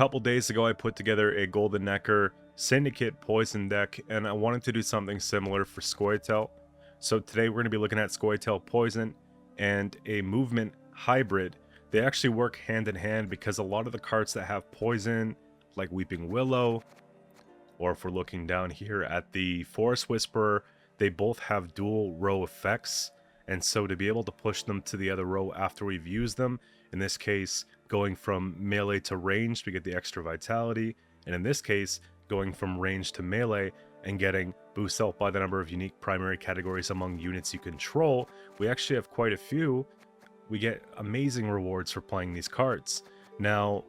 couple days ago, I put together a Golden Necker Syndicate Poison deck, and I wanted to do something similar for Scoia'Tael. So today we're going to be looking at Scoia'Tael Poison and a Movement Hybrid. They actually work hand in hand because a lot of the cards that have Poison, like Weeping Willow, or if we're looking down here at the Forest Whisperer, they both have dual row effects. And so to be able to push them to the other row after we've used them, in this case, going from melee to ranged, we get the extra vitality. And in this case, going from ranged to melee and getting boost health by the number of unique primary categories among units you control, we actually have quite a few. We get amazing rewards for playing these cards. Now,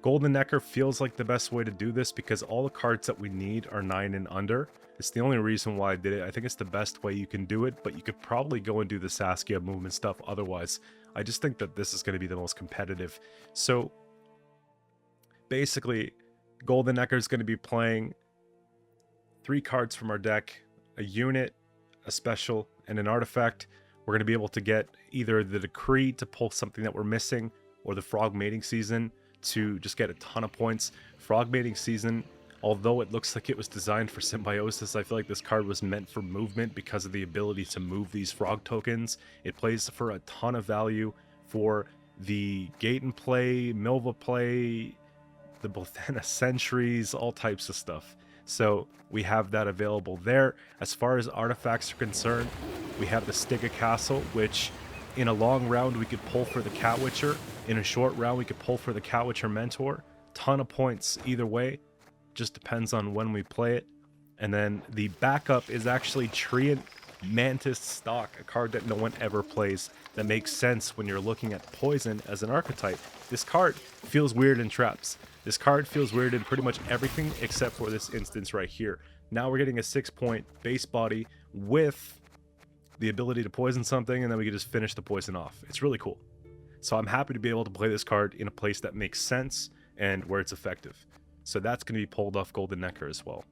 Golden Necker feels like the best way to do this because all the cards that we need are 9 and under. It's the only reason why I did it. I think it's the best way you can do it, but you could probably go and do the Saskia movement stuff otherwise. I just think that this is going to be the most competitive. So basically, Golden Necker is going to be playing 3 cards from our deck, a unit, a special, and an artifact. We're going to be able to get either the Decree to pull something that we're missing, or the Frog Mating Season to just get a ton of points. Frog Mating Season, although it looks like it was designed for Symbiosis, I feel like this card was meant for movement because of the ability to move these frog tokens. It plays for a ton of value for the Gate and Play, Milva play, the Bothana Sentries, all types of stuff. So we have that available there. As far as artifacts are concerned, we have the Stigga Castle, which in a long round we could pull for the Catwitcher. In a short round we could pull for the Catwitcher Mentor. Ton of points either way. Just depends on when we play it. And then the backup is actually Treant Mantis Stock, a card that no one ever plays, that makes sense when you're looking at Poison as an archetype. This card feels weird in traps. This card feels weird in pretty much everything except for this instance right here. Now we're getting a 6-point base body with the ability to poison something, and then we can just finish the poison off. It's really cool. So I'm happy to be able to play this card in a place that makes sense and where it's effective. So that's going to be pulled off Golden Necker as well.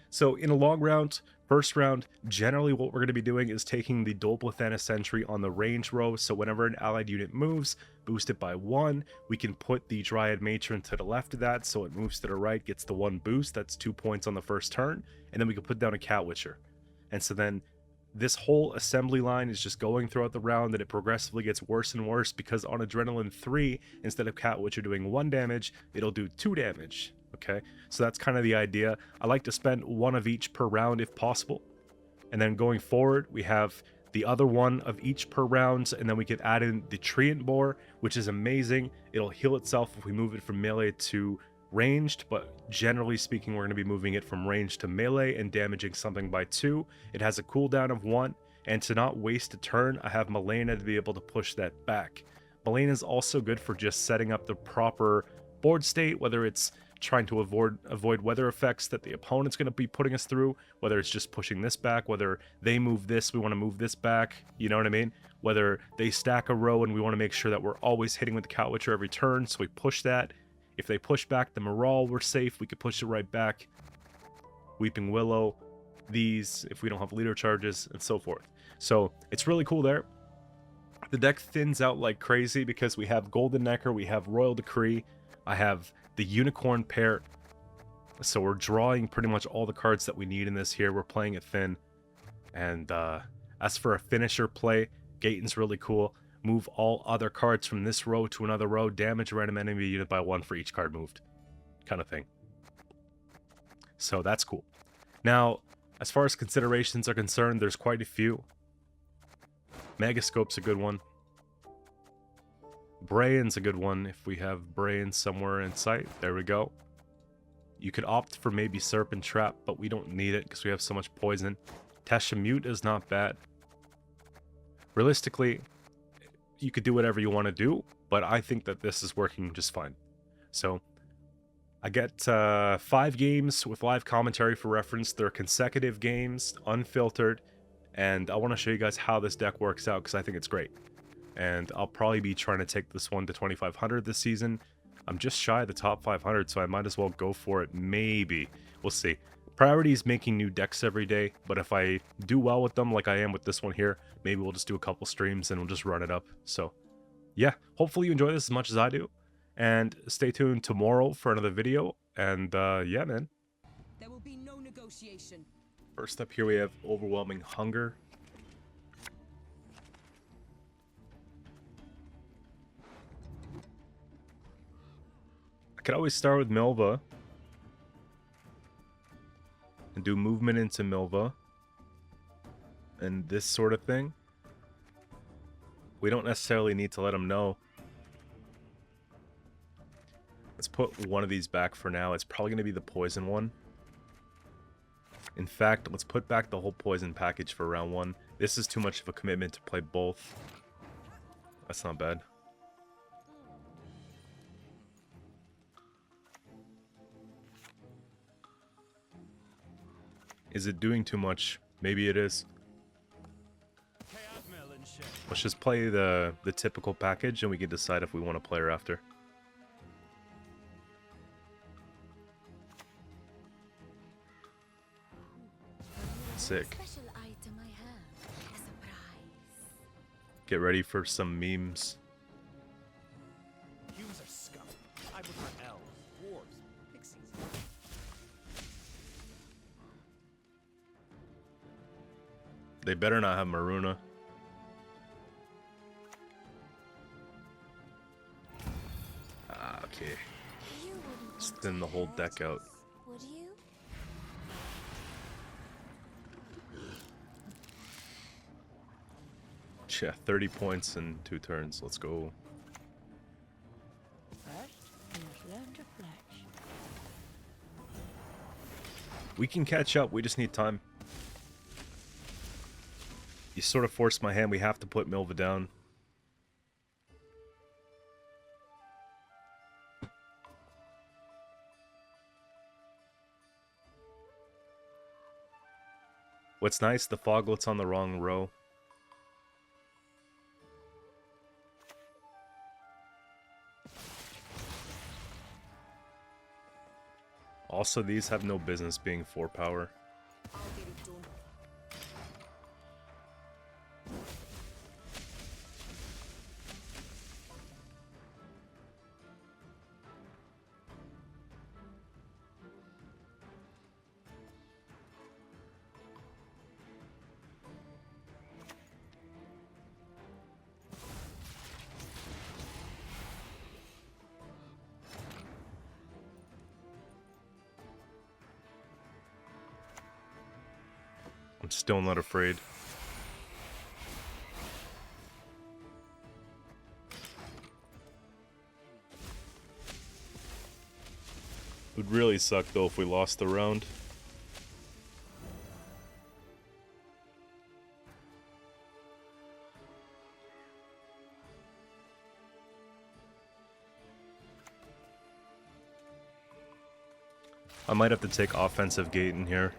So in a long round, first round, generally what we're going to be doing is taking the Bothana Sentry on the range row. So whenever an allied unit moves, boost it by 1. We can put the Dryad Matron to the left of that, so it moves to the right, gets the 1 boost. That's 2 points on the first turn. And then we can put down a Catwitcher. And so then this whole assembly line is just going throughout the round, and it progressively gets worse and worse because on Adrenaline 3, instead of Catwitcher doing 1 damage, it'll do 2 damage. Okay, so that's kind of the idea. I like to spend 1 of each per round if possible. And then going forward, we have the other 1 of each per round, and then we can add in the Treant Boar, which is amazing. It'll heal itself if we move it from melee to ranged, but generally speaking, we're going to be moving it from ranged to melee and damaging something by 2. It has a cooldown of 1, and to not waste a turn, I have Malena to be able to push that back. Malena is also good for just setting up the proper board state, whether it's trying to avoid weather effects that the opponent's going to be putting us through, whether it's just pushing this back, whether they move this, we want to move this back, you know what I mean? Whether they stack a row and we want to make sure that we're always hitting with the Catwitcher every turn, so we push that. If they push back the Morale, we're safe, we could push it right back. Weeping Willow, these, if we don't have leader charges, and so forth. So it's really cool there. The deck thins out like crazy because we have Golden Necker, we have Royal Decree, I have the Unicorn pair, so we're drawing pretty much all the cards that we need in this here. We're playing it thin. And as for a finisher play, Gaten's really cool. Move all other cards from this row to another row, damage a random enemy unit by 1 for each card moved, kind of thing. So that's cool. Now, as far as considerations are concerned, there's quite a few. Megascope's a good one. Brehen's a good one if we have Brehen somewhere in sight. There we go. You could opt for maybe Serpent Trap, but we don't need it because we have so much poison. Tesha Mute is not bad. Realistically, you could do whatever you want to do, but I think that this is working just fine. So I get 5 games with live commentary for reference. They're consecutive games, unfiltered, and I want to show you guys how this deck works out because I think it's great. And I'll probably be trying to take this one to 2500 this season. I'm just shy of the top 500, so I might as well go for it. Maybe. We'll see. Priority is making new decks every day, but if I do well with them like I am with this one here, maybe we'll just do a couple streams and we'll just run it up. So yeah, hopefully you enjoy this as much as I do. And stay tuned tomorrow for another video. And yeah, man. There will be no negotiation. First up here we have Overwhelming Hunger. I could always start with Milva. And do movement into Milva. And this sort of thing. We don't necessarily need to let him know. Let's put one of these back for now. It's probably going to be the poison one. In fact, let's put back the whole poison package for round 1. This is too much of a commitment to play both. That's not bad. Is it doing too much? Maybe it is. Let's just play the typical package and we can decide if we want to play her after. Sick. Get ready for some memes. Humans are scum. I prefer elves, dwarves, pixies. They better not have Maruna. Ah, okay. Let's thin the whole deck out. Would you? Yeah, 30 points in 2 turns. Let's go. First, you must learn to fletch. We can catch up. We just need time. You sort of forced my hand. We have to put Milva down. What's nice, the Foglet's on the wrong row. Also, these have no business being 4 power. I'll get it done. I'm still not afraid. It would really suck though if we lost the round. I might have to take offensive gate in here.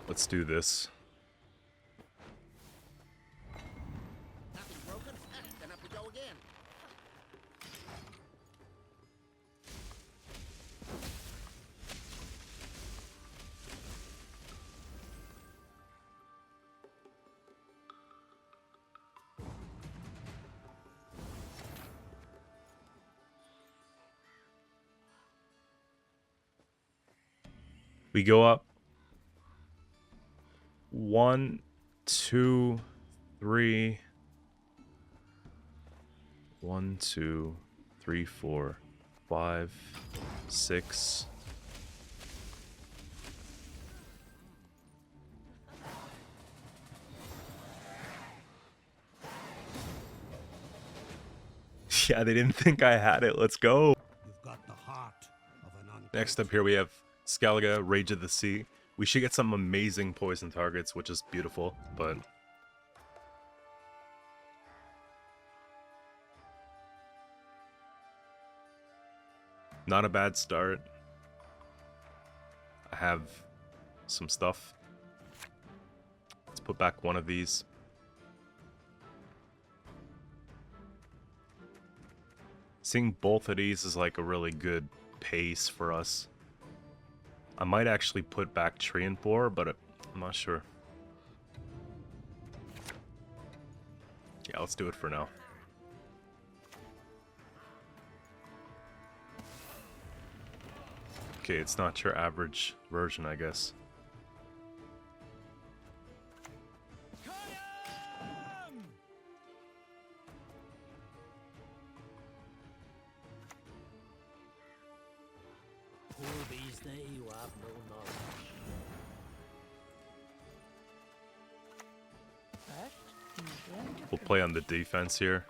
Let's do this. Nothing broken? Then up we go again. We go up. 1, 2, 3. 1, 2, 3, 4, 5, 6. Yeah, they didn't think I had it. Let's go. You've got the heart of an undead. Next up here we have Skellige, Rage of the Sea. We should get some amazing poison targets, which is beautiful, but... not a bad start. I have some stuff. Let's put back one of these. Seeing both of these is like a really good pace for us. I might actually put back Tree and Boar, but I'm not sure. Yeah, let's do it for now. Okay, it's not your average version, I guess. Poor bees they who have no knowledge. First, you must learn to We'll play on the defense here.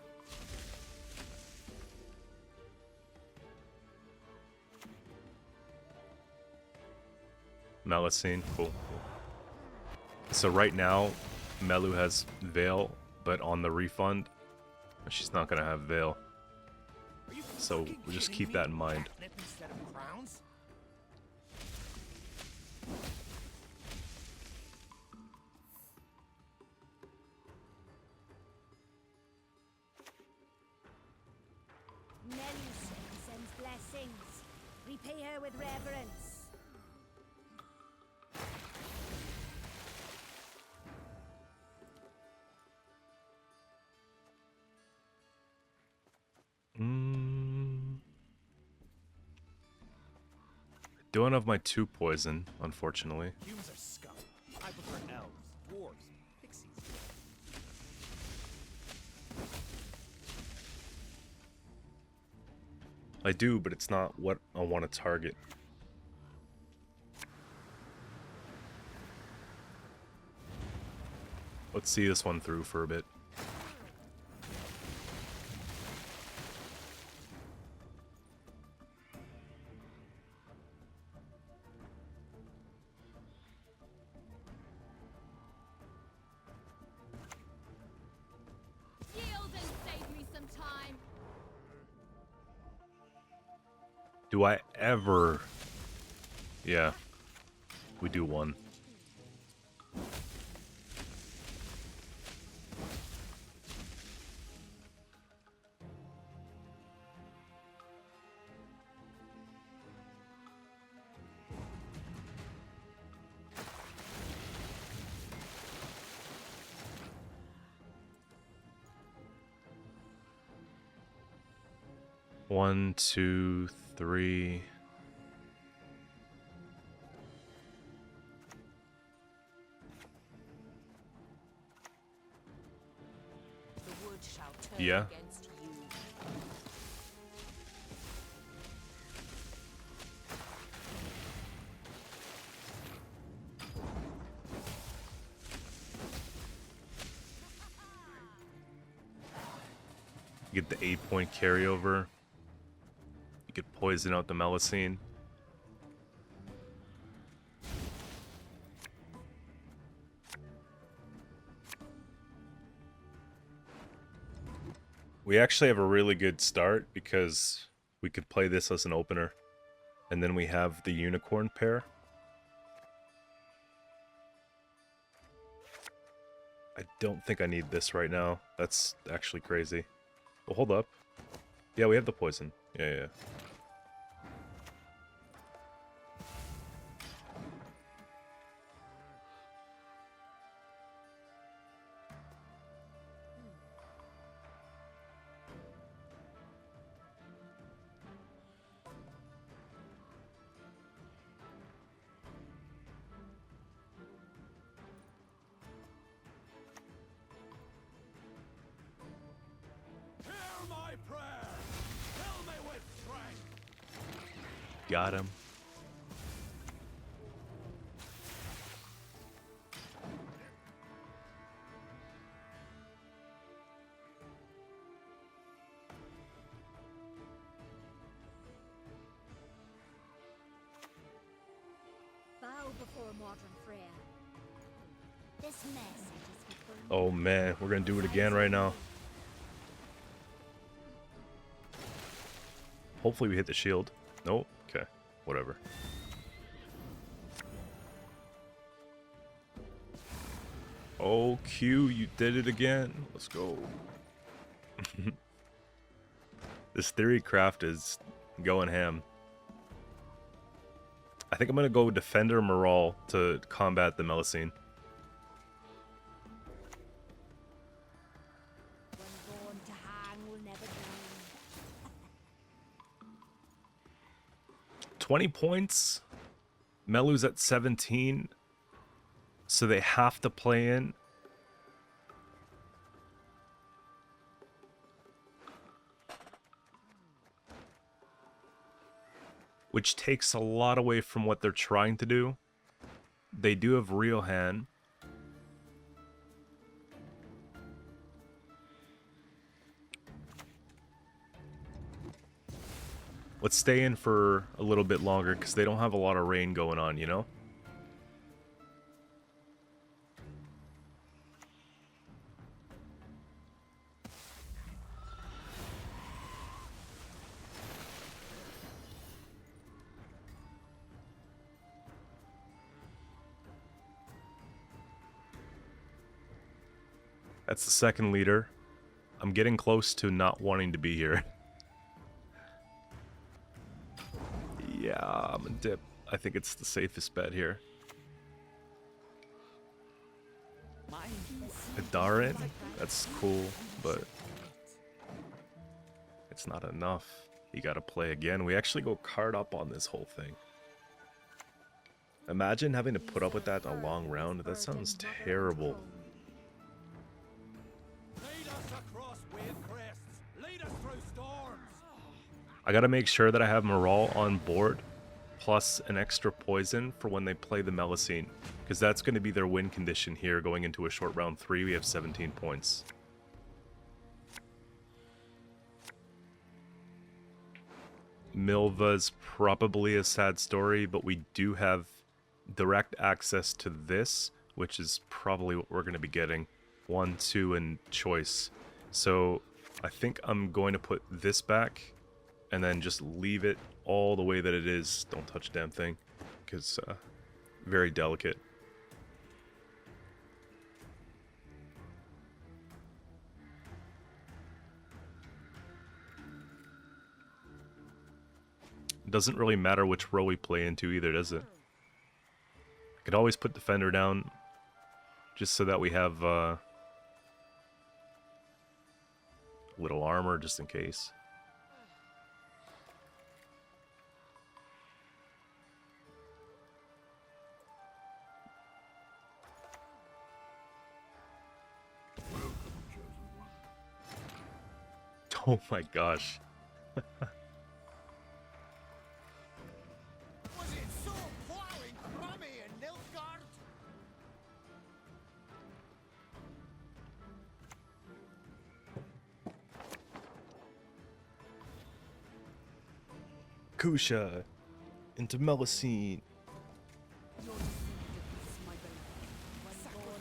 Melusine, cool. So right now, Melu has Veil, but on the refund, she's not gonna have Veil. Are you So fucking we'll just kidding keep me? that in mind. Catnip instead of crowns? Melusine sends blessings. Repay her with reverence. Don't have my 2 poison, unfortunately. Humans are scum. I prefer elves, dwarves, pixies. I do, but it's not what I want to target. Let's see this one through for a bit. Yield and save me some time. Do I ever... Yeah. We do 1. One, two, three. The wood shall turn Yeah. against you. You get the 8-point carryover. You could poison out the Melusine. We actually have a really good start because we could play this as an opener. And then we have the unicorn pair. I don't think I need this right now. That's actually crazy. Well, hold up. Yeah, we have the poison. Yeah. Hear my prayer! Fill me with strength! Got him. Bow before modern Freya. This message is for Oh man, we're gonna do it again right now. Hopefully we hit the shield. Nope. Okay. Whatever. Oh, Q, you did it again. Let's go. This theory craft is going ham. I think I'm gonna go Defender Moral to combat the Melusine. One born to hang will never drown. 20 points. Melu's at 17. So they have to play in. Which takes a lot away from what they're trying to do. They do have real hand. Let's stay in for a little bit longer because they don't have a lot of rain going on, you know? That's the second leader. I'm getting close to not wanting to be here. Yeah, I'm gonna dip. I think it's the safest bet here. Adarin? That's cool, but it's not enough. You gotta play again. We actually go card up on this whole thing. Imagine having to put up with that in a long round. That sounds terrible. I gotta make sure that I have Morale on board, plus an extra poison for when they play the Melusine, because that's going to be their win condition here going into a short round 3. We have 17 points. Milva's probably a sad story, but we do have direct access to this, which is probably what we're going to be getting. 1, 2, and choice. So I think I'm going to put this back and then just leave it all the way that it is. Don't touch a damn thing, because very delicate. It doesn't really matter which row we play into either, does it? I could always put Defender down just so that we have little armor just in case. Oh my gosh. Was it so plowing crummy in Nilfgaard? Kusha into Melusine.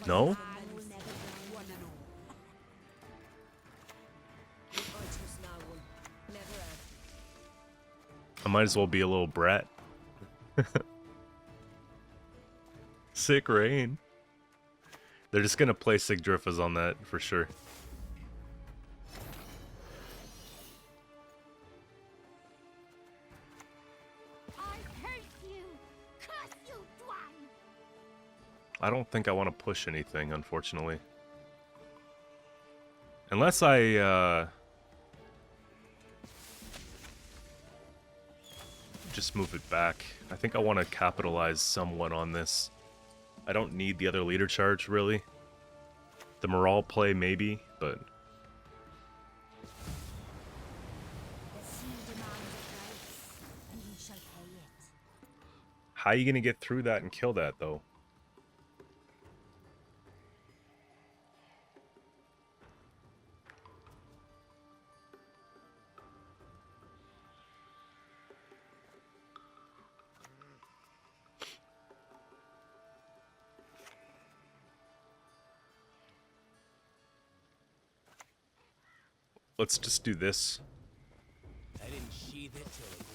No? Hang will never drown. I might as well be a little brat. Sick rain. They're just gonna play Sigdriffas on that for sure. I hate you! Curse you, Dwan! I don't think I want to push anything, unfortunately. Unless I just move it back. I think I want to capitalize somewhat on this. I don't need the other leader charge, really. The morale play, maybe, but... The sea demands a price, and he shall pay it. How are you going to get through that and kill that, though? Let's just do this. I didn't sheathe it till it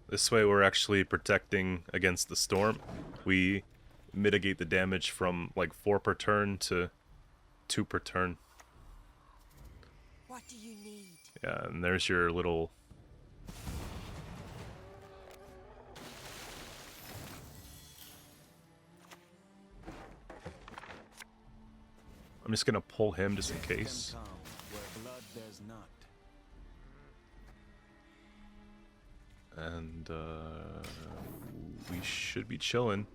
This way we're actually protecting against the storm. We mitigate the damage from like 4 per turn to 2 per turn. What do you need? Yeah, and there's your little... I'm just gonna pull him just in case. And we should be chilling.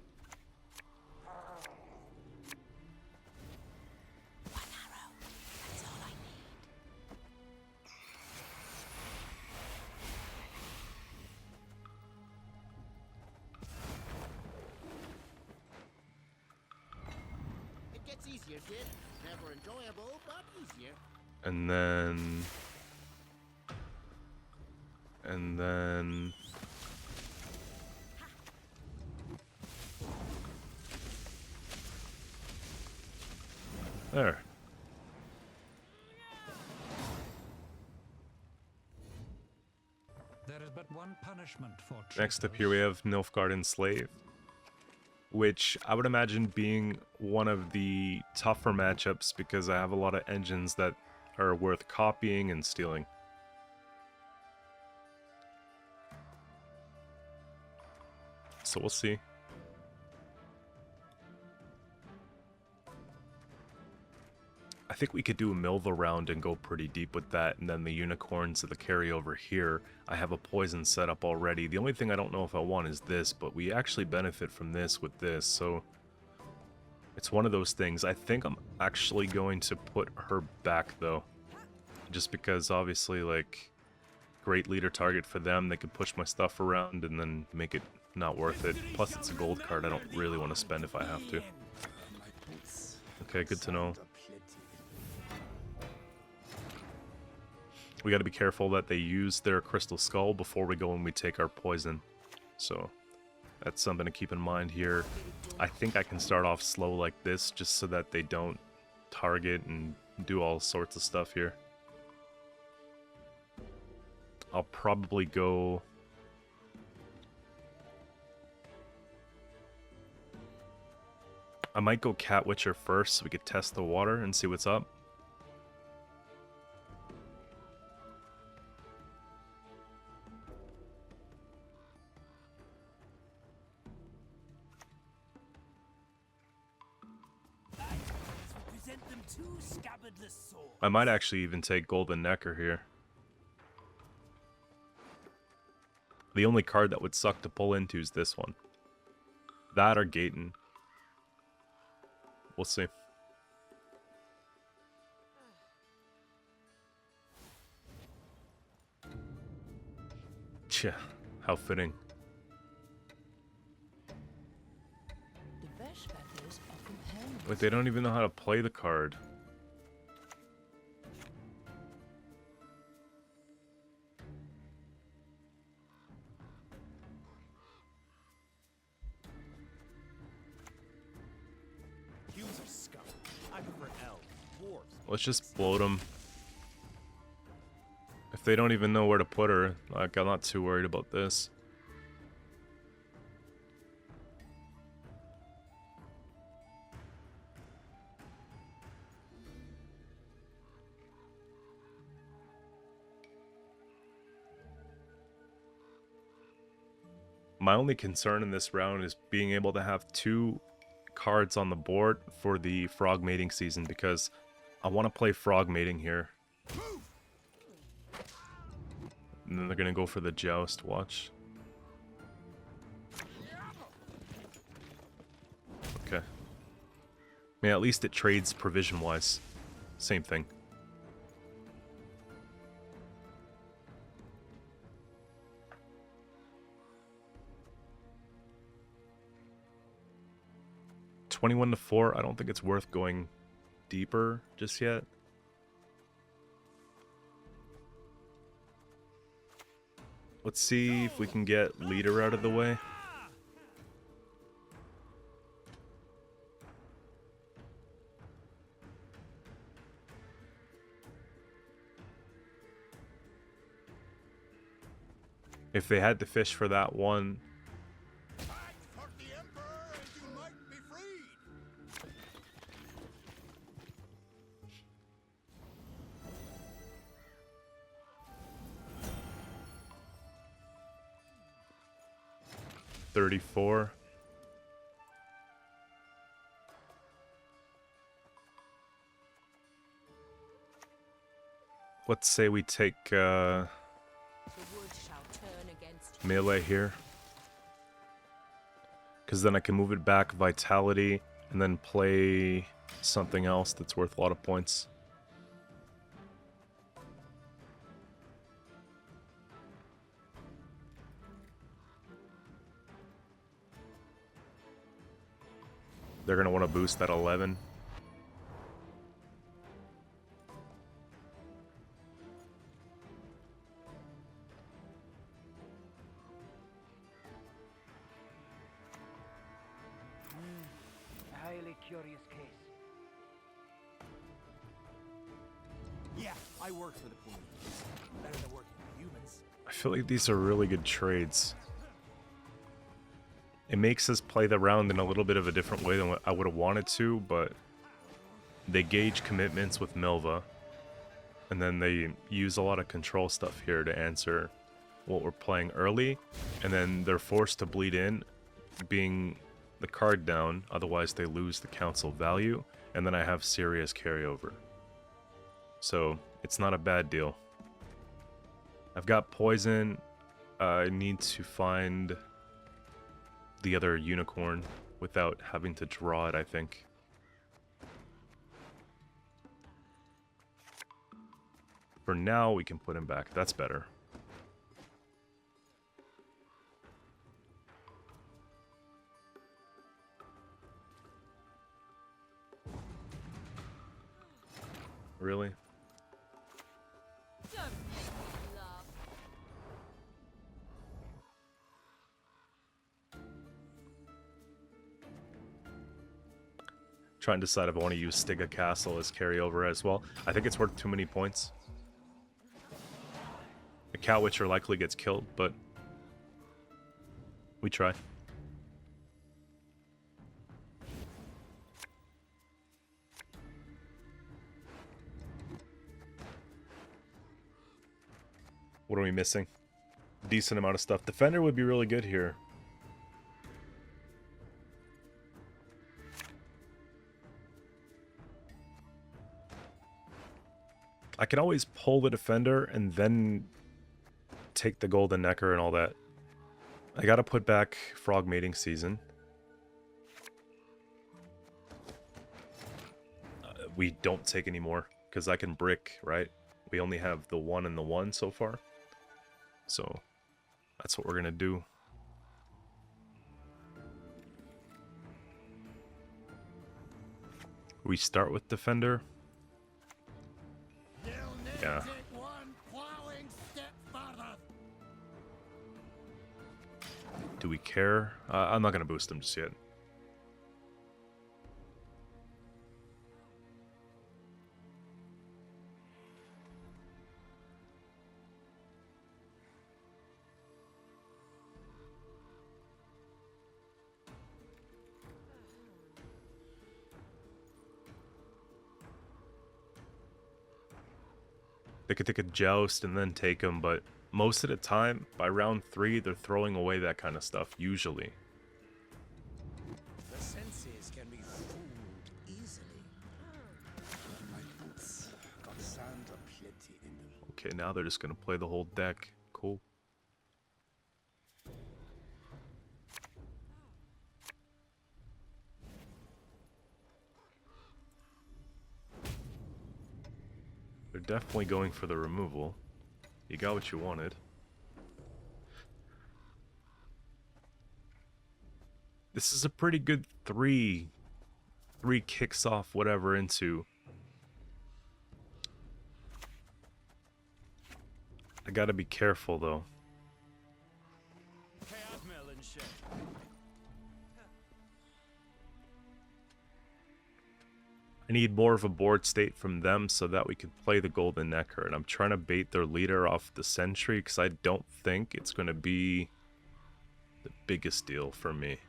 It gets easier, kid. Never enjoyable, but easier. And then... And then... There. There is but one punishment for Next up traitors. here we have Nilfgaard Enslave, which I would imagine being one of the tougher matchups because I have a lot of engines that are worth copying and stealing. So we'll see. I think we could do a Milva round and go pretty deep with that, and then the unicorns of the carryover here. I have a poison set up already. The only thing I don't know if I want is this, but we actually benefit from this with this, so it's one of those things. I think I'm actually going to put her back though, just because obviously, like, great leader target for them. They could push my stuff around and then make it not worth it. Plus it's a gold card I don't really want to spend if I have to. Okay, good to know. We got to be careful that they use their crystal skull before we go and we take our poison. So that's something to keep in mind here. I think I can start off slow like this just so that they don't target and do all sorts of stuff here. I'll probably go... I might go Cat Witcher first so we could test the water and see what's up. I might actually even take Golden Necker here. The only card that would suck to pull into is this one. That or Gaten. We'll see. Tja, how fitting. The Berserkers are companions. Wait, they don't even know how to play the card. Let's just bloat them. If they don't even know where to put her, like, I'm not too worried about this. My only concern in this round is being able to have 2 cards on the board for the frog mating season, because I want to play frog mating here. And then they're going to go for the joust, watch. Okay. I mean, at least it trades provision-wise. Same thing. $21-4. I don't think it's worth going deeper just yet. Let's see if we can get leader out of the way. If they had to fish for that one, 34. Let's say we take The wood shall turn against you. melee here. Because then I can move it back vitality and then play something else that's worth a lot of points. They're going to want to boost that 11. A highly curious case. Yeah, I work for the Queen. Better than working for humans. I feel like these are really good trades. It makes us play the round in a little bit of a different way than what I would have wanted to, but they gauge commitments with Milva, and then they use a lot of control stuff here to answer what we're playing early, and then they're forced to bleed in, being the card down, otherwise they lose the council value, and then I have serious carryover. So it's not a bad deal. I've got poison. I need to find the other unicorn without having to draw it, I think. For now, we can put him back. That's better. Really? Don't make me laugh. Trying to decide if I want to use Stiga Castle as carryover as well. I think it's worth too many points. The Cat Witcher likely gets killed, but we try. What are we missing? Decent amount of stuff. Defender would be really good here. I can always pull the Defender and then take the Golden Necker and all that. I gotta put back Frog Mating Season. We don't take any more, because I can brick, right? We only have the 1 and the 1 so far. So, that's what we're gonna do. We start with Defender. Yeah. Do we care? I'm not gonna boost him just yet. They could take a joust and then take him, but most of the time, by round 3, they're throwing away that kind of stuff, usually. The senses can be fooled easily. My boots got sand aplenty in them. Okay, now they're just gonna play the whole deck. Cool. They're definitely going for the removal. You got what you wanted. This is a pretty good three kicks off whatever into. I gotta be careful though. I need more of a board state from them so that we can play the Golden Necker. And I'm trying to bait their leader off the Sentry because I don't think it's going to be the biggest deal for me.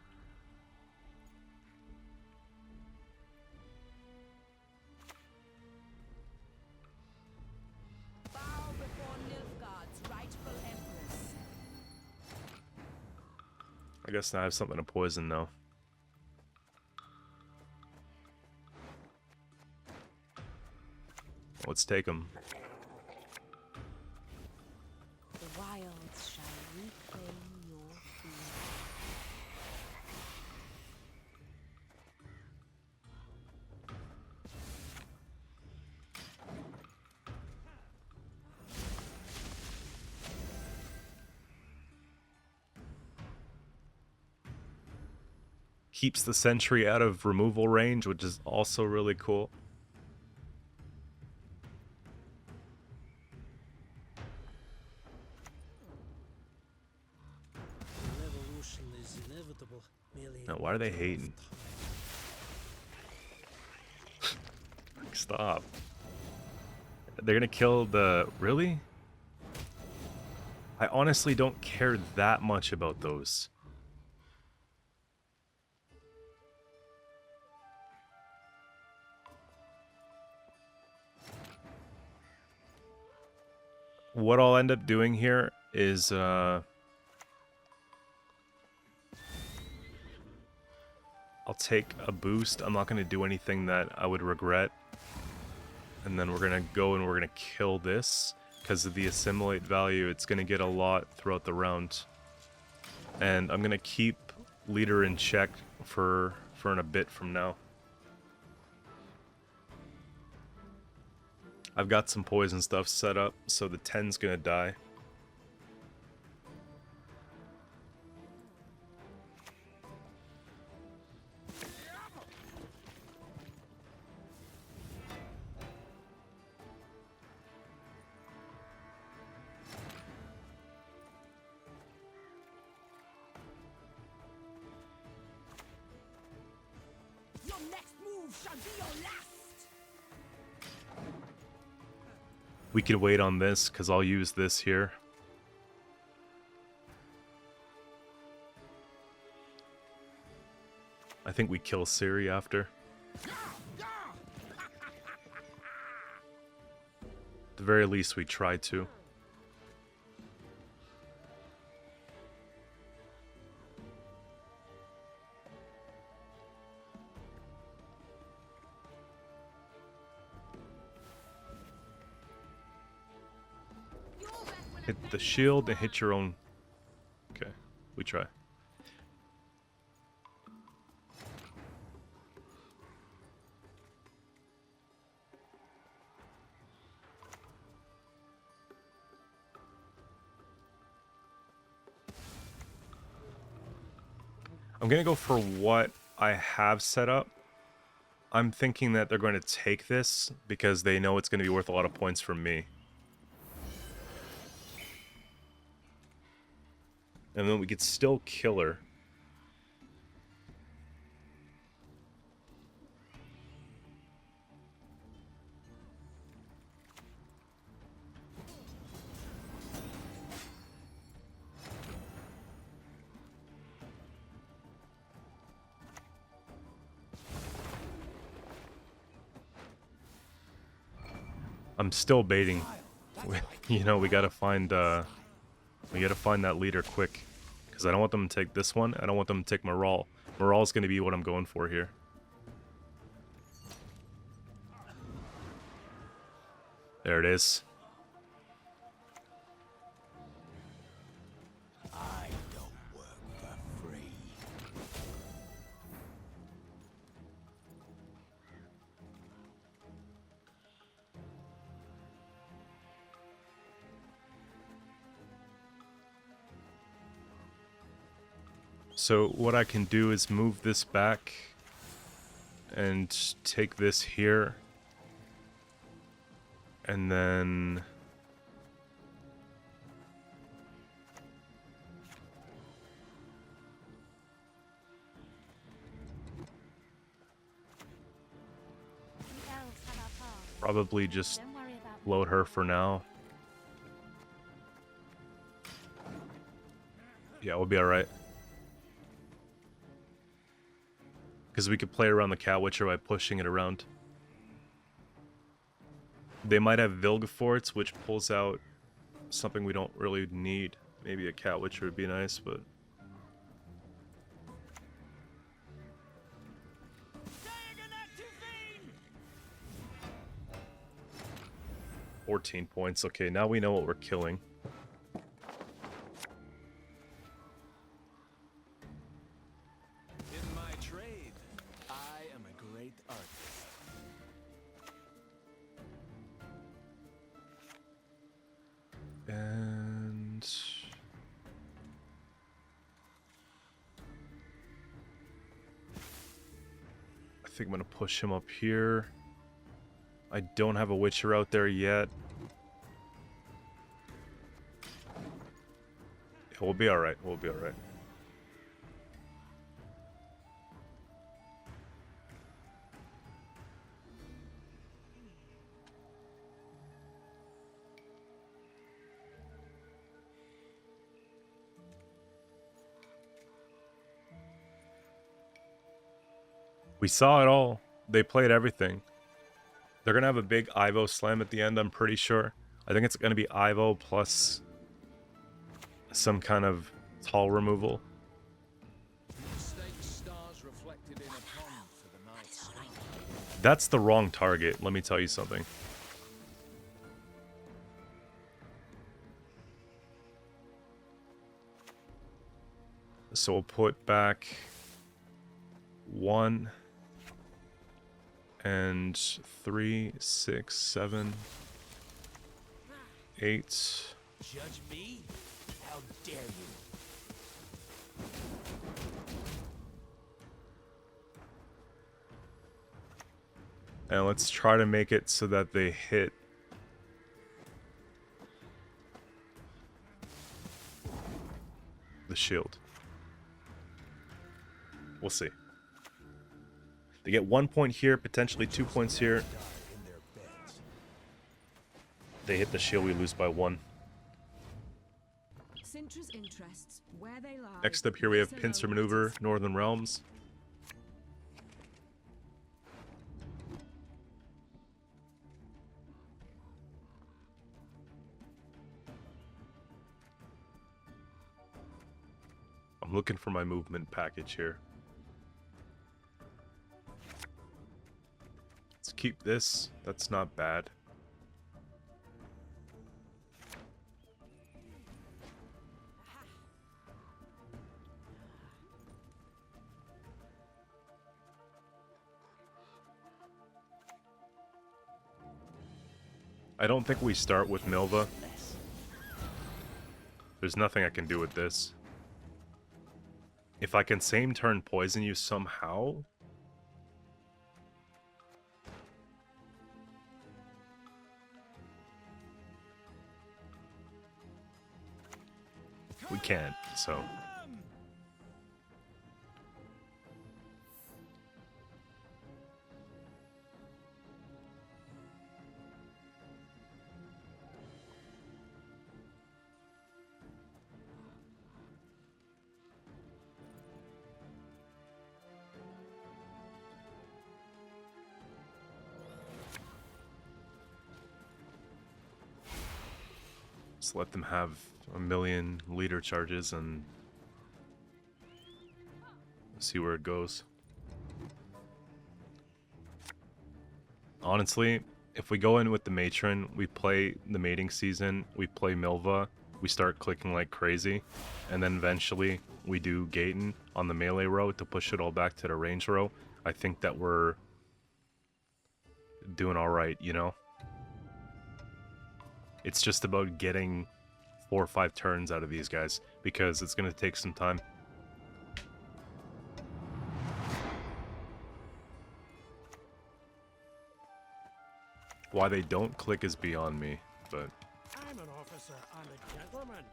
Bow before Nilfgaard's rightful empress. I guess I have something to poison now. Let's take him. The wilds shall reclaim your food. Keeps the sentry out of removal range, which is also really cool. Revolution is inevitable. Merely Now, why are they hating? Stop. They're gonna kill the... Really? I honestly don't care that much about those. What I'll end up doing here is, I'll take a boost. I'm not going to do anything that I would regret. And then we're going to go and we're going to kill this. Because of the assimilate value, it's going to get a lot throughout the round. And I'm going to keep leader in check for a bit from now. I've got some poison stuff set up, so the 10's gonna die. Your next move shall be your last. We can wait on this, because I'll use this here. I think we kill Ciri after. At the very least, we try to. Hit the shield and hit your own. Okay, we try. I'm gonna go for what I have set up. I'm thinking that they're going to take this because they know it's going to be worth a lot of points from me. And then we could still kill her. I'm still baiting. You know, we gotta find that leader quick. Because I don't want them to take this one. I don't want them to take Morale. Morale's gonna be what I'm going for here. There it is. I don't work for free. So what I can do is move this back and take this here. And then The elves have our path. probably just Don't worry about load her for now. Yeah, we'll be alright. Because we could play around the Cat Witcher by pushing it around. They might have Vilgeforts, which pulls out something we don't really need. Maybe a Cat Witcher would be nice, but... 14 points. Okay, now we know what we're killing. In my trade, I am a great artist. And I think I'm gonna push him up here. I don't have a Witcher out there yet. We'll be alright. We'll be alright. We saw it all. They played everything. They're going to have a big Ivo slam at the end, I'm pretty sure. I think it's going to be Ivo plus some kind of tall removal. That's the wrong target, let me tell you something. So we'll put back 1 and 3, 6, 7, 8. Judge me? How dare you? And let's try to make it so that they hit the shield. We'll see. They get 1 point here, potentially 2 points here. They hit the shield, we lose by 1. Sintra's interests, where they lie. Next up here we have Pincer Maneuver, Northern Realms. I'm looking for my movement package here. Let's keep this. That's not bad. I don't think we start with Milva. There's nothing I can do with this. If I can same turn poison you somehow... We can't, so... Just let them have a million leader charges and see where it goes. Honestly, if we go in with the matron, we play the mating season, we play Milva, we start clicking like crazy, and then eventually we do Gaten on the melee row to push it all back to the range row, I think that we're doing alright, you know? It's just about getting 4 or 5 turns out of these guys, because it's going to take some time. Why they don't click is beyond me, but... I'm an officer and a gentleman.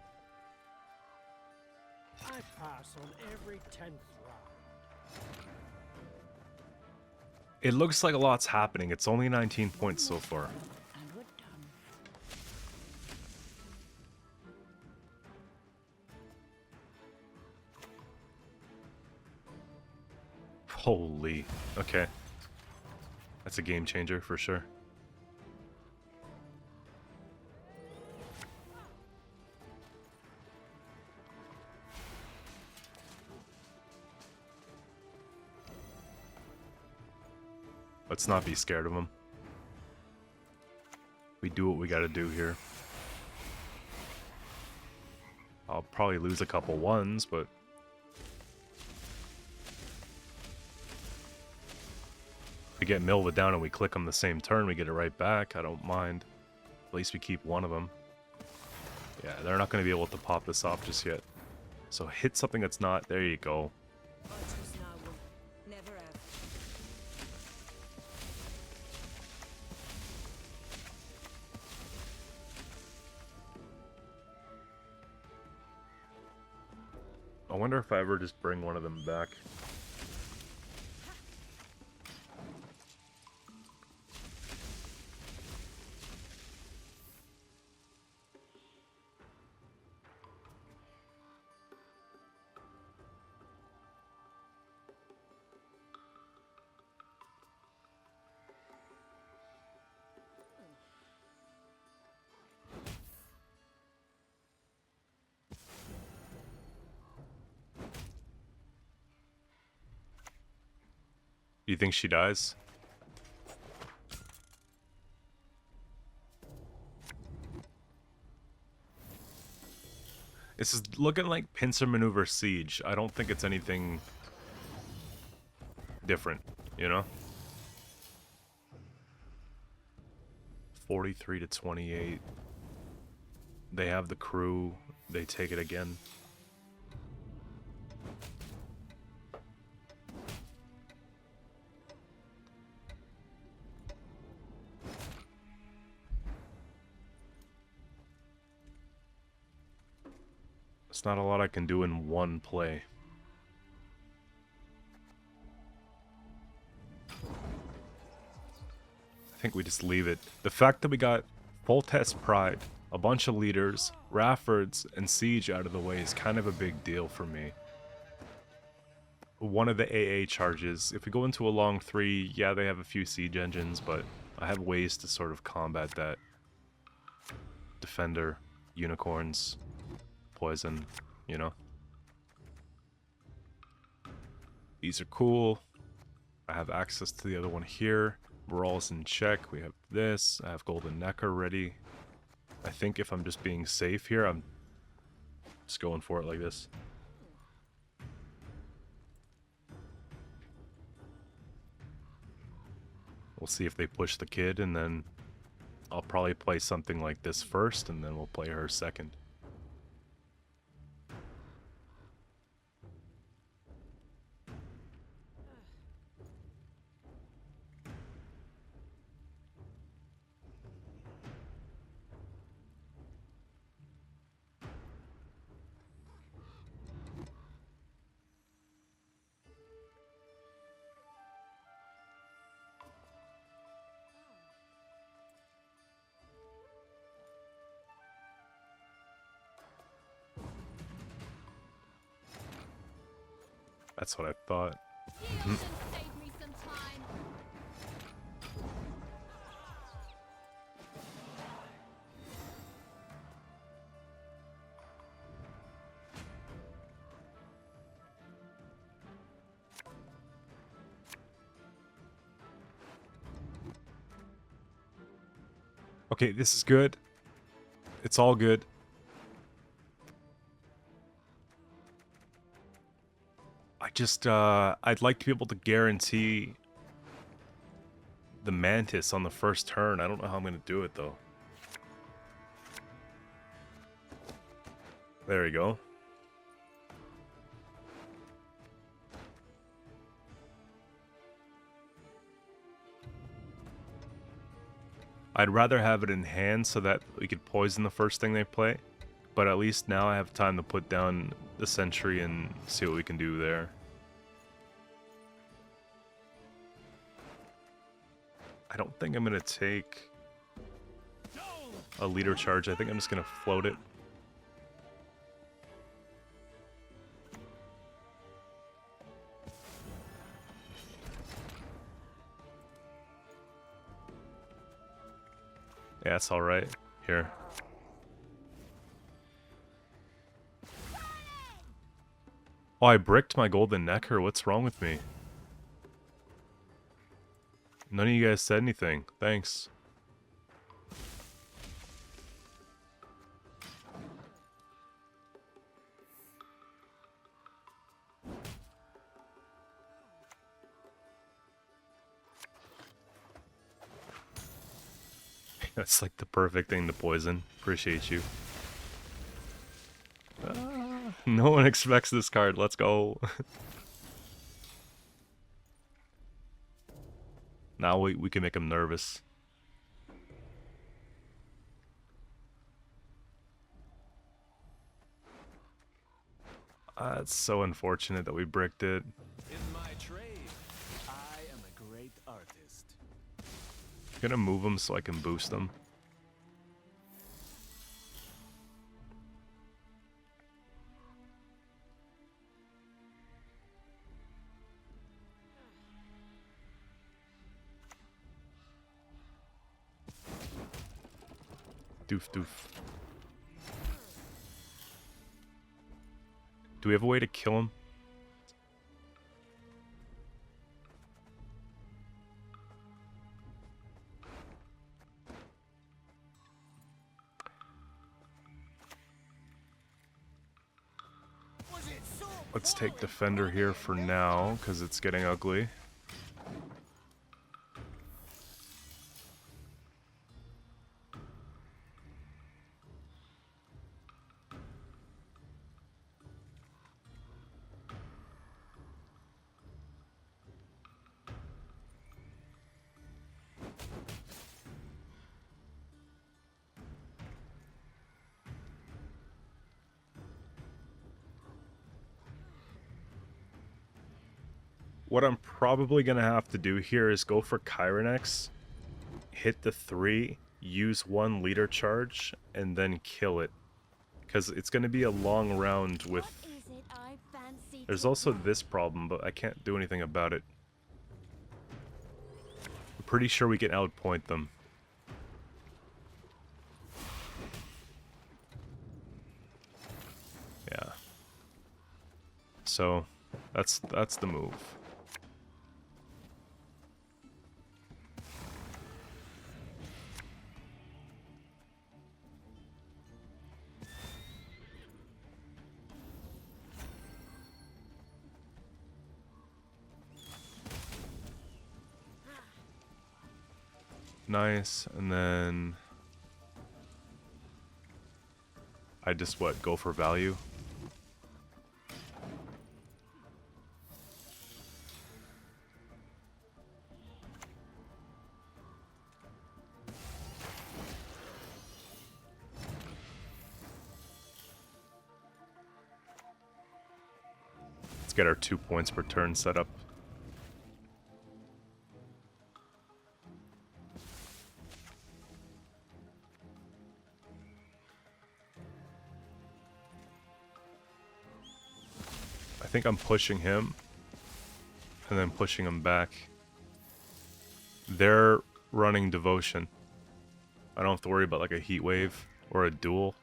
I pass on every 10th round. It looks like a lot's happening. It's only 19 points so far. And we're done. Holy. Okay. That's a game changer for sure. Let's not be scared of him. We do what we gotta do here. I'll probably lose a couple ones, but... If we get Milva down and we click them the same turn, we get it right back. I don't mind. At least we keep one of them. Yeah, they're not going to be able to pop this off just yet. So hit something that's not... There you go. Archers now will never have. I wonder if I ever just bring one of them back. Do you think she dies? This is looking like Pincer Maneuver Siege. I don't think it's anything different, you know? 43 to 28. They have the crew. They take it again. It's not a lot I can do in one play. I think we just leave it. The fact that we got full test pride, a bunch of leaders, Raffords, and Siege out of the way is kind of a big deal for me. One of the AA charges, if we go into a long 3, yeah, they have a few siege engines, but I have ways to sort of combat that. Defender, unicorns, poison, you know. These are cool. I have access to the other one here. Morale's in check. We have this. I have Golden Necker ready. I think if I'm just being safe here, I'm just going for it like this. We'll see if they push the kid, and then I'll probably play something like this first, and then we'll play her second. That's what I thought. Yield and save me some time. Okay, this is good. It's all good. I'd like to be able to guarantee the Mantis on the first turn. I don't know how I'm going to do it, though. There we go. I'd rather have it in hand so that we could poison the first thing they play. But at least now I have time to put down the sentry and see what we can do there. I don't think I'm going to take a leader charge. I think I'm just going to float it. Yeah, it's alright. Here. Oh, I bricked my Golden Necker. What's wrong with me? None of you guys said anything. Thanks. That's like the perfect thing to poison. Appreciate you. No one expects this card. Let's go. Now we can make him nervous. It's so unfortunate that we bricked it. In my trade, I am a great artist. I'm gonna move him so I can boost him. Doof doof. Do we have a way to kill him? Let's take Defender here for now, because it's getting ugly. What I'm probably going to have to do here is go for Kyrenex, hit the 3, use 1 leader charge, and then kill it. Because it's going to be a long round with... What is it I fancy There's to also have? this problem, but I can't do anything about it. I'm pretty sure we can outpoint them. Yeah. So, that's the move. Nice, and then I just go for value. Let's get our 2 points per turn set up. I think I'm pushing him and then pushing him back. They're running Devotion. I don't have to worry about like a heat wave or a duel.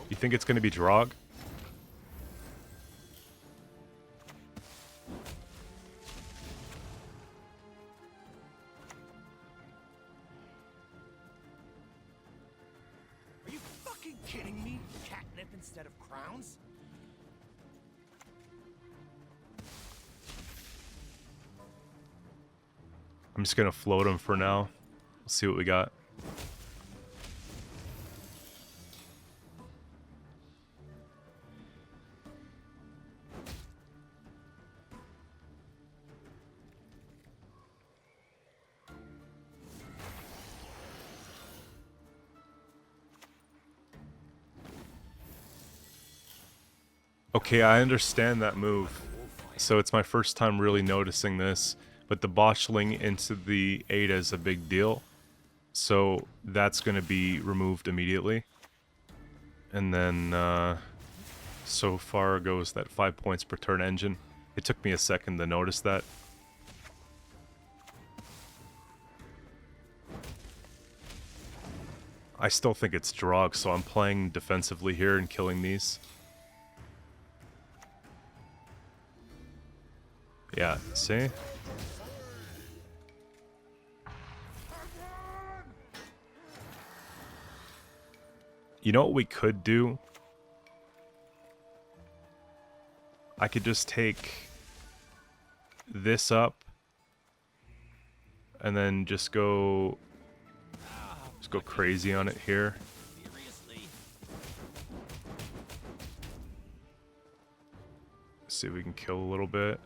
You think it's going to be Drog? Are you fucking kidding me? Catnip instead of crowns? I'm just going to float him for now. We'll see what we got. Okay, I understand that move. So it's my first time really noticing this, but the botchling into the Ada is a big deal. So that's going to be removed immediately. And then so far goes that 5 points per turn engine. It took me a second to notice that. I still think it's Drog, so I'm playing defensively here and killing these. Yeah, see? You know what we could do? I could just take this up and then just go crazy on it here. See if we can kill a little bit.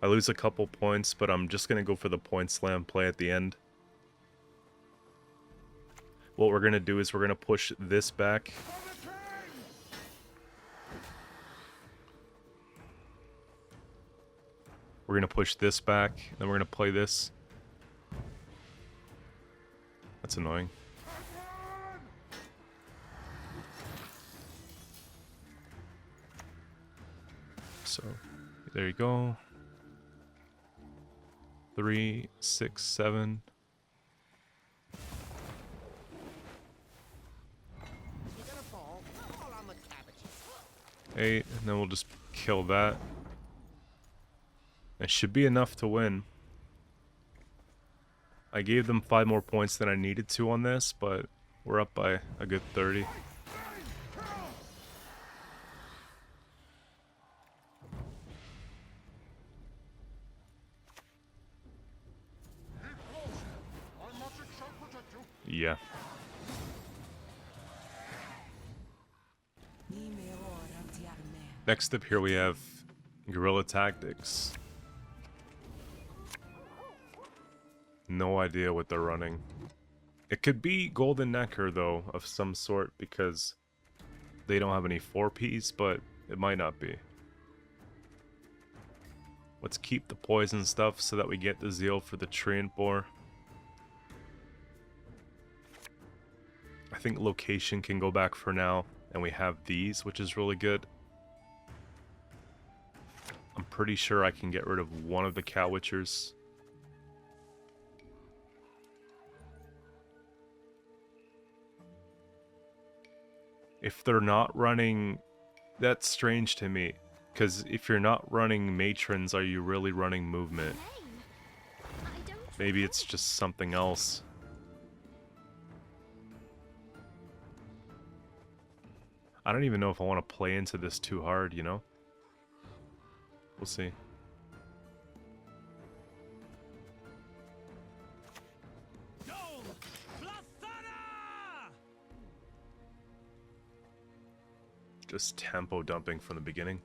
I lose a couple points, but I'm just going to go for the point slam play at the end. What we're going to do is we're going to push this back. We're going to push this back, then we're going to play this. That's annoying. So, there you go. 3, 6, 7. You're gonna fall all on the cabbages. 8, and then we'll just kill that. It should be enough to win. I gave them 5 more points than I needed to on this, but we're up by a good 30. Yeah. Next up here we have guerrilla tactics. No idea what they're running. It could be Golden Necker though, of some sort, because they don't have any 4Ps, but it might not be. Let's keep the poison stuff so that we get the zeal for the Treant Boar. I think location can go back for now, and we have these, which is really good. I'm pretty sure I can get rid of one of the Cat Witchers. If they're not running, that's strange to me, because if you're not running matrons, are you really running movement? Maybe it's just something else. I don't even know if I want to play into this too hard, you know? We'll see. Just tempo dumping from the beginning.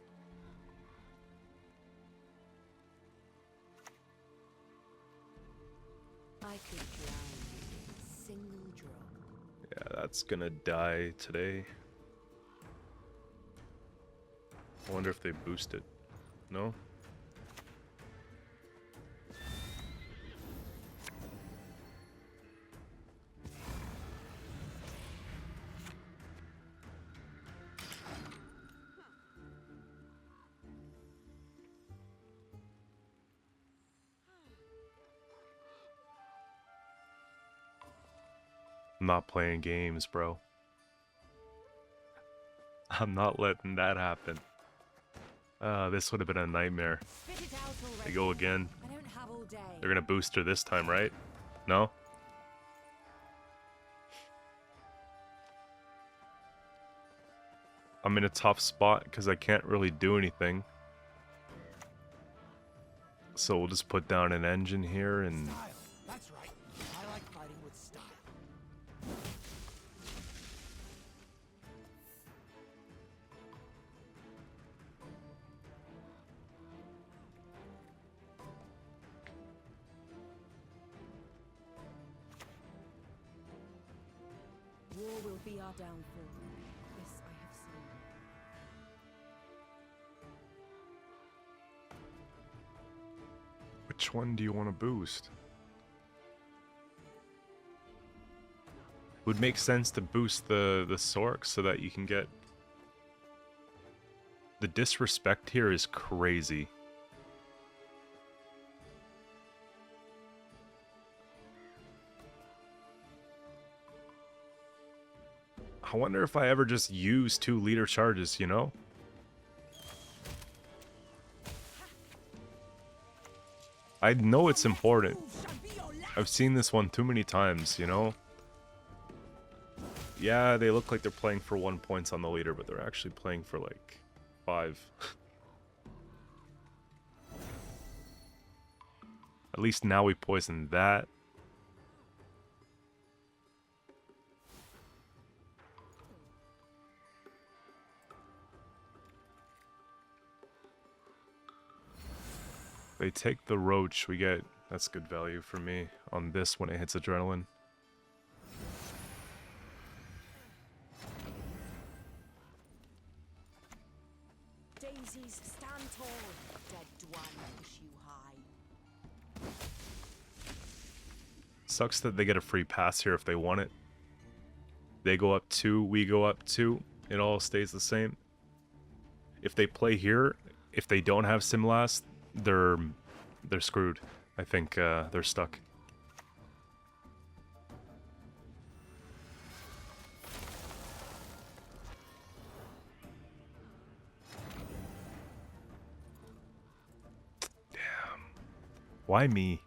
I could drown you in a single drop. Yeah, that's gonna die today. I wonder if they boost it. No? I'm not playing games, bro. I'm not letting that happen. This would have been a nightmare. Spit it out They already. go again. I don't have all day. They're gonna boost her this time, right? No? I'm in a tough spot because I can't really do anything. So we'll just put down an engine here and... Style. That's right. I like fighting with style. War will be our downfall. This I have seen. Which one do you want to boost? It would make sense to boost the Sork so that you can get... The disrespect here is crazy. I wonder if I ever just use 2 leader charges, you know? I know it's important. I've seen this one too many times, you know? Yeah, they look like they're playing for 1 point on the leader, but they're actually playing for like 5. At least now we poisoned that. They take the roach, we get... That's good value for me on this when it hits adrenaline. Daisies, stand tall. Dead Dwan push you high. Sucks that they get a free pass here if they want it. They go up 2, we go up 2. It all stays the same. If they play here, if they don't have Simlast, they're screwed. I think they're stuck. Damn. Why me?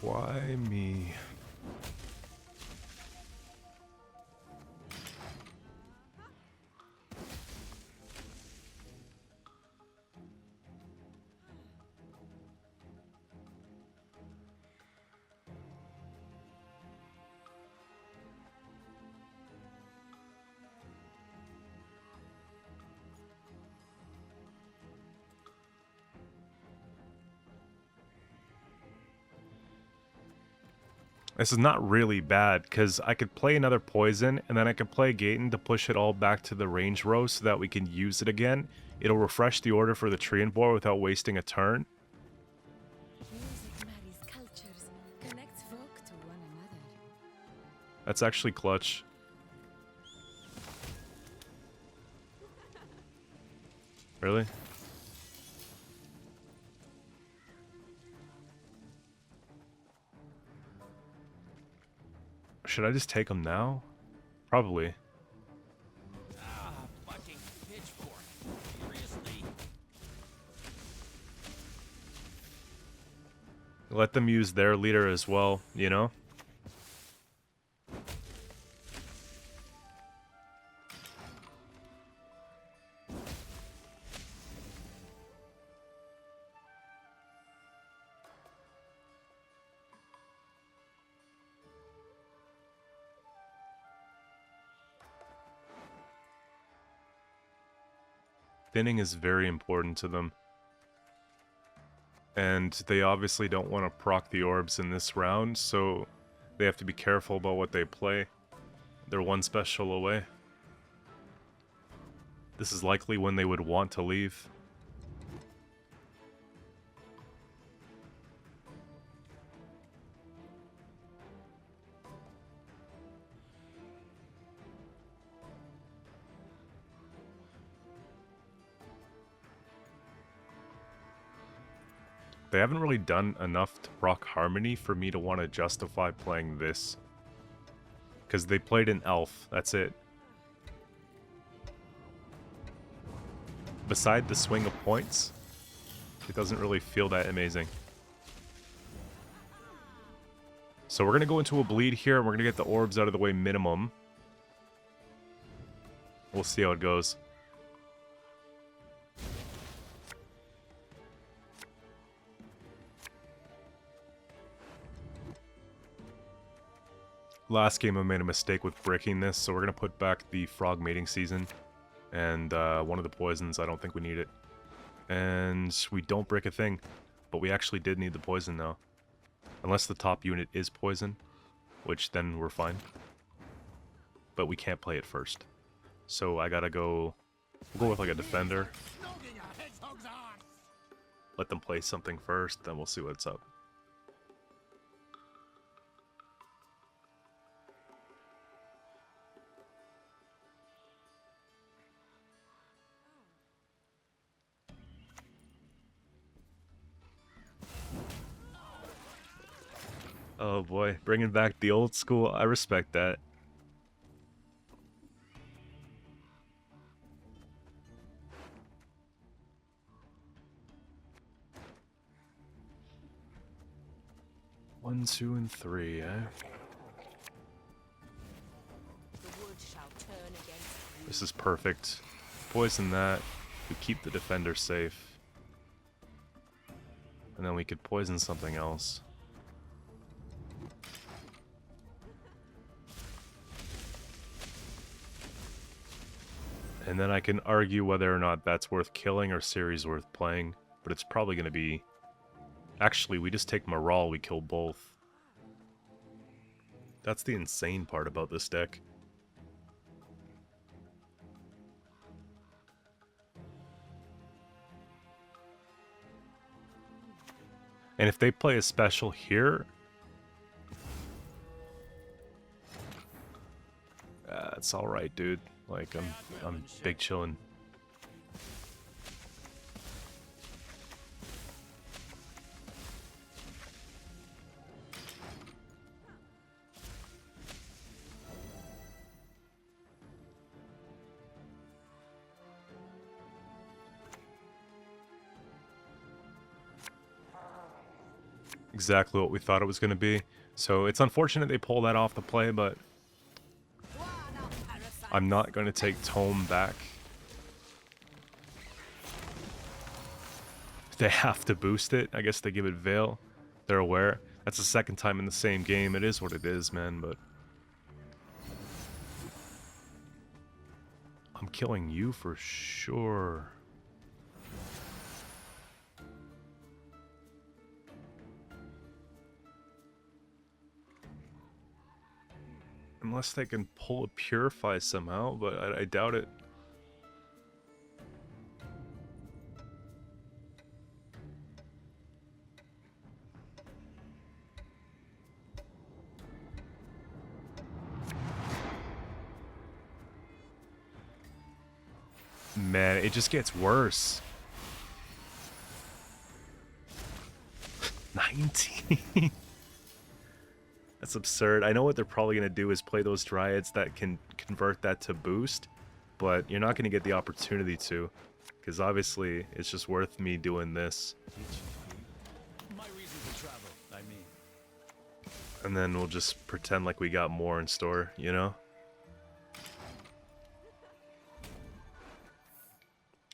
Why me? This is not really bad, because I could play another poison, and then I could play Gaten to push it all back to the range row so that we can use it again. It'll refresh the order for the Treant Boar without wasting a turn. Music marries cultures, connects folk to one another. That's actually clutch. Really? Should I just take him now? Probably. Ah, fucking pitchfork. Seriously? Let them use their leader as well, you know? Thinning is very important to them. And they obviously don't want to proc the orbs in this round, so they have to be careful about what they play. They're one special away. This is likely when they would want to leave. They haven't really done enough to proc Harmony for me to want to justify playing this. Because they played an elf, that's it. Beside the swing of points, it doesn't really feel that amazing. So we're going to go into a bleed here, and we're going to get the orbs out of the way minimum. We'll see how it goes. Last game I made a mistake with breaking this, so we're going to put back the frog mating season. And one of the poisons, I don't think we need it. And we don't break a thing. But we actually did need the poison now. Unless the top unit is poison, which then we're fine. But we can't play it first. So I gotta go... We'll go with like a defender. Let them play something first, then we'll see what's up. Oh boy, bringing back the old school, I respect that. 1, 2, and 3, eh? The wood shall turn against you. This is perfect. Poison that. We keep the defender safe. And then we could poison something else. And then I can argue whether or not that's worth killing or series worth playing. But it's probably going to be... Actually, we just take Morale, we kill both. That's the insane part about this deck. And if they play a special here... it's alright, dude. Like, I'm big chillin'. Exactly what we thought it was going to be. So it's unfortunate they pull that off the play, but I'm not going to take Tome back. They have to boost it. I guess they give it Veil. They're aware. That's the second time in the same game. It is what it is, man, but... I'm killing you for sure. Unless they can pull a Purify somehow, but I doubt it. Man, it just gets worse. 19. That's absurd. I know what they're probably going to do is play those Dryads that can convert that to boost, but you're not going to get the opportunity to, because obviously it's just worth me doing this. My reason to travel, I mean. And then we'll just pretend like we got more in store, you know?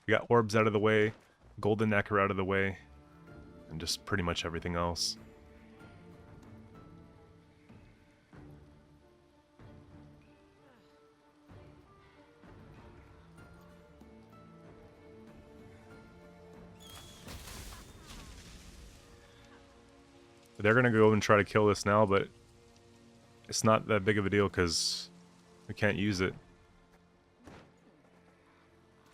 We got Orbs out of the way, Golden Necker out of the way, and just pretty much everything else. They're gonna go and try to kill this now, but it's not that big of a deal because we can't use it.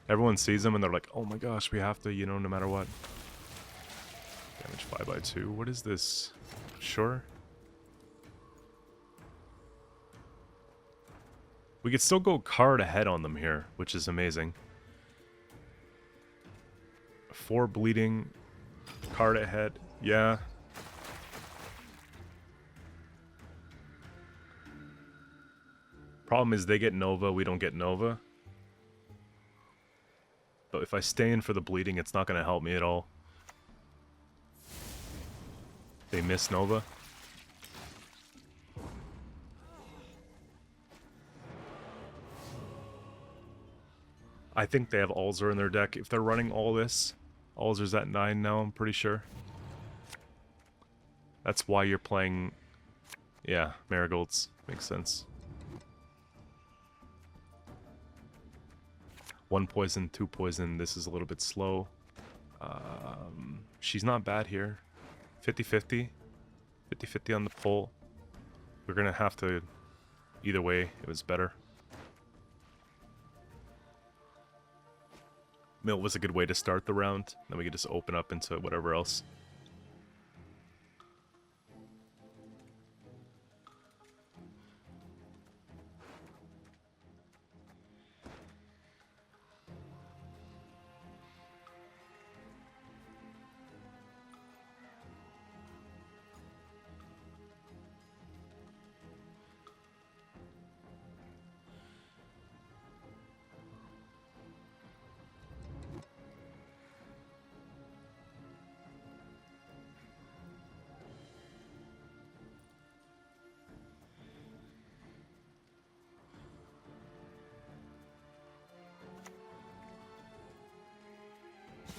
Everyone sees them and they're like, oh my gosh, we have to, you know, no matter what. Damage 5/2. What is this? Sure. We could still go card ahead on them here, which is amazing. 4 bleeding, card ahead. Yeah. Problem is they get Nova, we don't get Nova. But if I stay in for the bleeding, it's not going to help me at all. They miss Nova. I think they have Ulzer in their deck. If they're running all this, Ulzer's at 9 now, I'm pretty sure. That's why you're playing... Yeah, Marigolds. Makes sense. 1 poison, 2 poison. This is a little bit slow. She's not bad here. 50-50. 50-50 on the pull. We're going to have to... Either way, it was better. Mill was a good way to start the round. Then we could just open up into whatever else.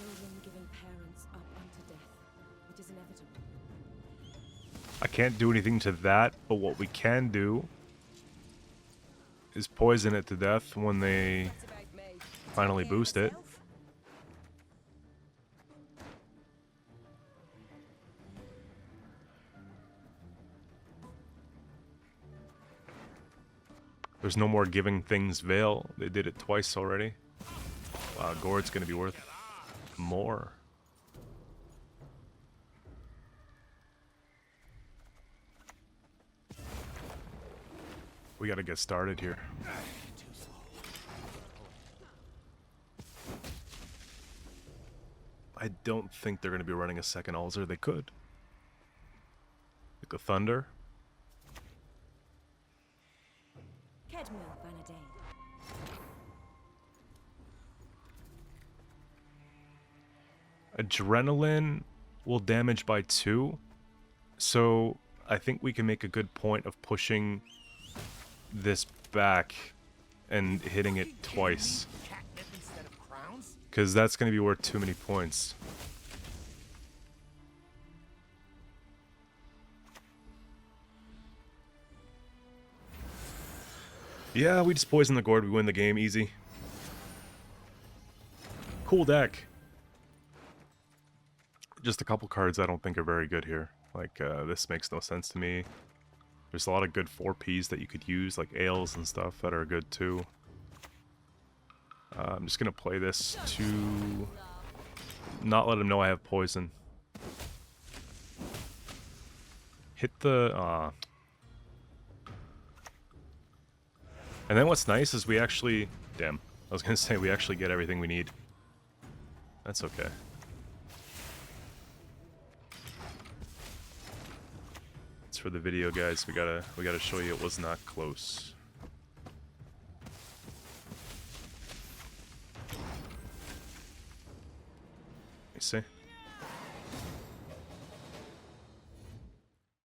Children giving parents up unto death, which is inevitable. I can't do anything to that, but what we can do is poison it to death when they That's about me. finally Take care of boost it. yourself. There's no more giving things Veil. They did it twice already. Wow, Gord's gonna be worth more. We gotta get started here. I don't think they're gonna be running a second Ulzer. They could. Like a Thunder. Kedmil Vanadain. Adrenaline will damage by 2. So I think we can make a good point of pushing this back and hitting it twice. Catnip instead of crowns? Because that's going to be worth too many points. Yeah, we just poison the Gord, we win the game easy. Cool deck. Just a couple cards I don't think are very good here. Like, this makes no sense to me. There's a lot of good 4Ps that you could use, like Ales and stuff that are good too. I'm just gonna play this to not let him know I have poison. Hit the... And then what's nice is we actually... Damn. I was gonna say we actually get everything we need. That's okay. It's for the video, guys. We gotta show you it was not close. You see?